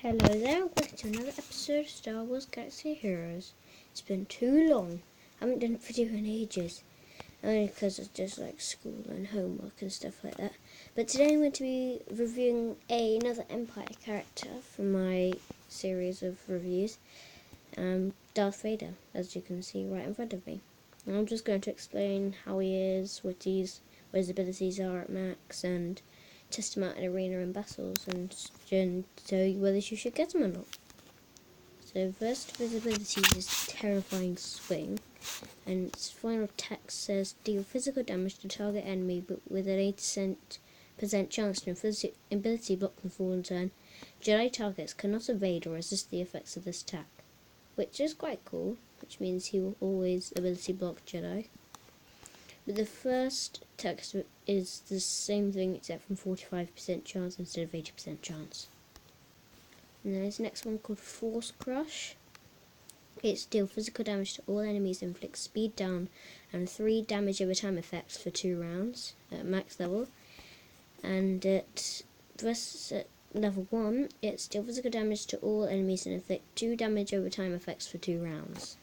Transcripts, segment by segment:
Hello there, welcome to another episode of Star Wars Galaxy Heroes. It's been too long. I haven't done a video in ages. Only because of just like school and homework and stuff like that. But today I'm going to be reviewing another Empire character from my series of reviews. Darth Vader, as you can see right in front of me. And I'm just going to explain how he is, what his abilities are at max, and test him out in arena and battles, and tell you whether you should get him or not. So first of his abilities is Terrifying Swing, and its final text says deal physical damage to target enemy, but with an 80% chance to ability block and fall in turn. Jedi targets cannot evade or resist the effects of this attack, which is quite cool, which means he will always ability block Jedi. But the first text is the same thing except from 45% chance instead of 80% chance. And then there's the next one called Force Crush. It's deal physical damage to all enemies, inflict speed down and 3 damage over time effects for 2 rounds at max level. And at level 1, it's deal physical damage to all enemies and inflict 2 damage over time effects for 2 rounds.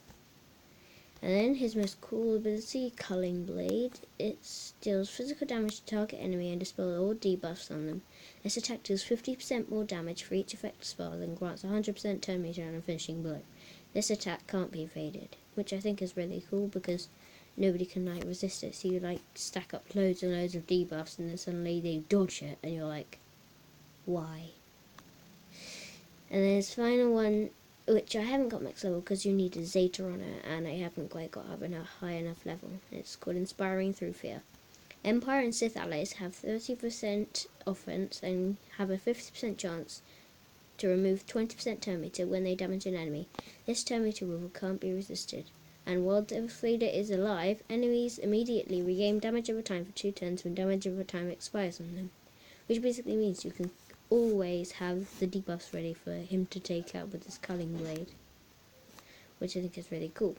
And then his most cool ability, Culling Blade. It deals physical damage to target enemy and dispels all debuffs on them. This attack deals 50% more damage for each effect spell and grants 100% turn meter and a finishing blow. This attack can't be evaded, which I think is really cool because nobody can resist it. So you stack up loads and loads of debuffs and then suddenly they dodge it and you're like, why? And then his final one, which I haven't got max level because you need a Zeta on it, and I haven't quite got up in a high enough level. It's called Inspiring Through Fear. Empire and Sith allies have 30% offense and have a 50% chance to remove 20% turn meter when they damage an enemy. This turn meter rule can't be resisted. And while Darth Vader is alive, enemies immediately regain damage over time for 2 turns when damage over time expires on them. Which basically means you can always have the debuffs ready for him to take out with his Culling Blade, which I think is really cool.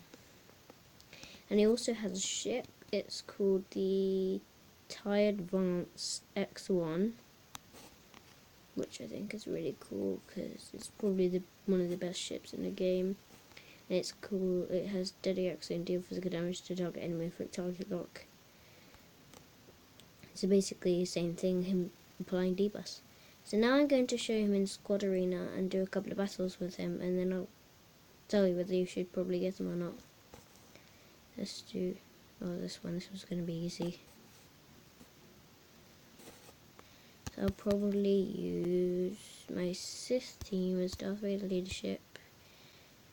And he also has a ship. It's called the TIE Advance X1, which I think is really cool because it's probably one of the best ships in the game. And it's cool. It has Deadly X and deal physical damage to target enemy for target lock. So basically the same thing, him applying debuffs. So now I'm going to show him in Squad Arena and do a couple of battles with him, and then I'll tell you whether you should probably get him or not. Let's do this one. This was going to be easy. So I'll probably use my Sith team as Darth Vader leadership,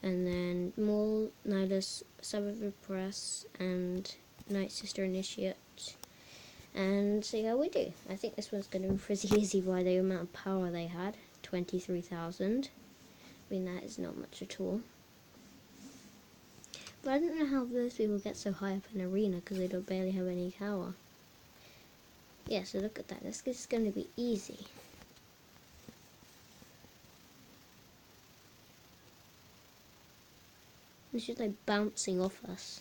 and then Maul, Nihilus, Saber Press, and Night Sister Initiate. And see how we do. I think this one's going to be pretty easy by the amount of power they had. 23,000. I mean, that is not much at all. But I don't know how those people get so high up in arena because they don't barely have any power. Yeah, so look at that. This is going to be easy. It's just like bouncing off us.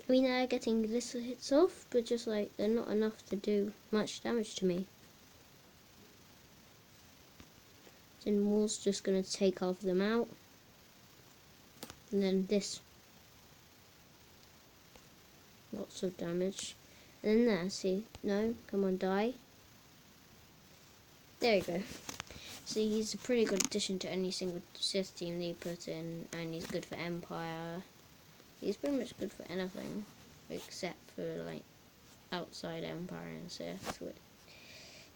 I mean, they're getting little hits off, but just they're not enough to do much damage to me. Then Maul's just going to take half of them out. And then this. Lots of damage. And then there, see? No, come on, die. There you go. So he's a pretty good addition to any single Sith team they put in, and he's good for Empire. He's pretty much good for anything, except for outside Empire and Sith.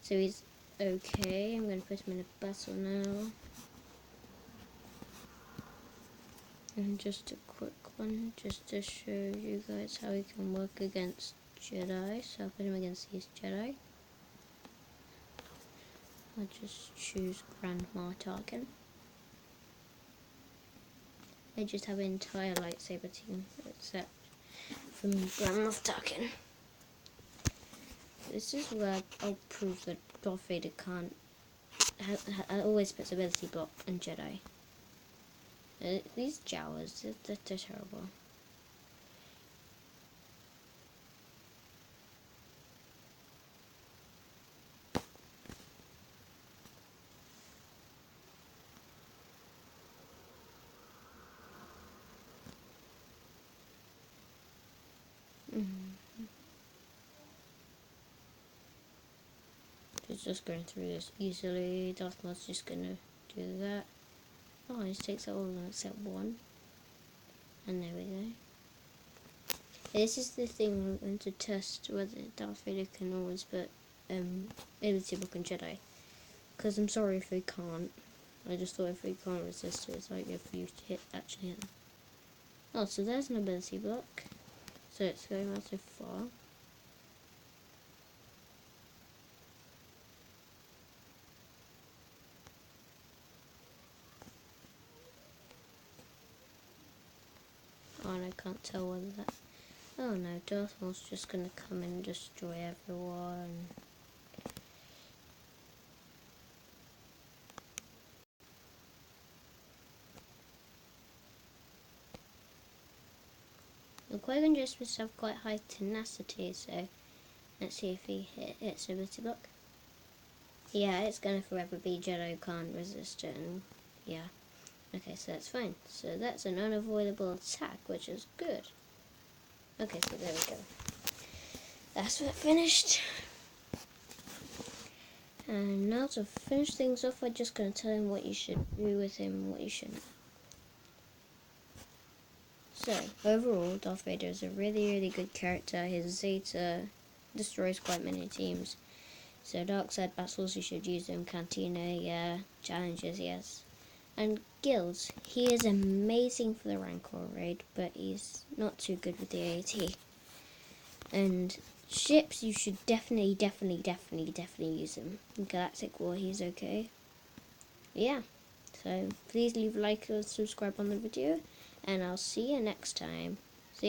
So he's okay. I'm going to put him in a battle now. And just a quick one, just to show you guys how he can work against Jedi. So I'll put him against these Jedi. I'll just choose Grandma Tarkin. They just have an entire lightsaber team, except from Grandma Tarkin. This is where I'll prove that Darth Vader can't. Always puts ability block and Jedi. These Jawas, they're terrible. Maul's just going through this easily. Darth Maul's just gonna do that. Oh, it takes all of them except one. And there we go. This is the thing I'm going to test whether Darth Vader can always put ability book on Jedi. Because I'm sorry if they can't. I just thought if we can't resist it, it's like if you actually hit them. Oh, so there's an ability block. So it's going out so far. Oh, and I can't tell whether that... Oh no, Darth Maul's just gonna come and destroy everyone. The Qui-Gon just must have quite high tenacity, so let's see if he hits ability block. Yeah, it's gonna forever be Jedi, can't resist it, and yeah. Okay, so that's fine. So that's an unavoidable attack, which is good. Okay, so there we go. That's what finished. And now to finish things off, I'm just going to tell him what you should do with him and what you shouldn't. So, overall, Darth Vader is a really, really good character. His Zeta destroys quite many teams. So, dark side battles, you should use him. Cantina, yeah. Challenges, yes. And guilds, he is amazing for the Rancor raid, but he's not too good with the AT. And ships, you should definitely use him. In Galactic War, he's okay. Yeah, so please leave a like or subscribe on the video, and I'll see you next time.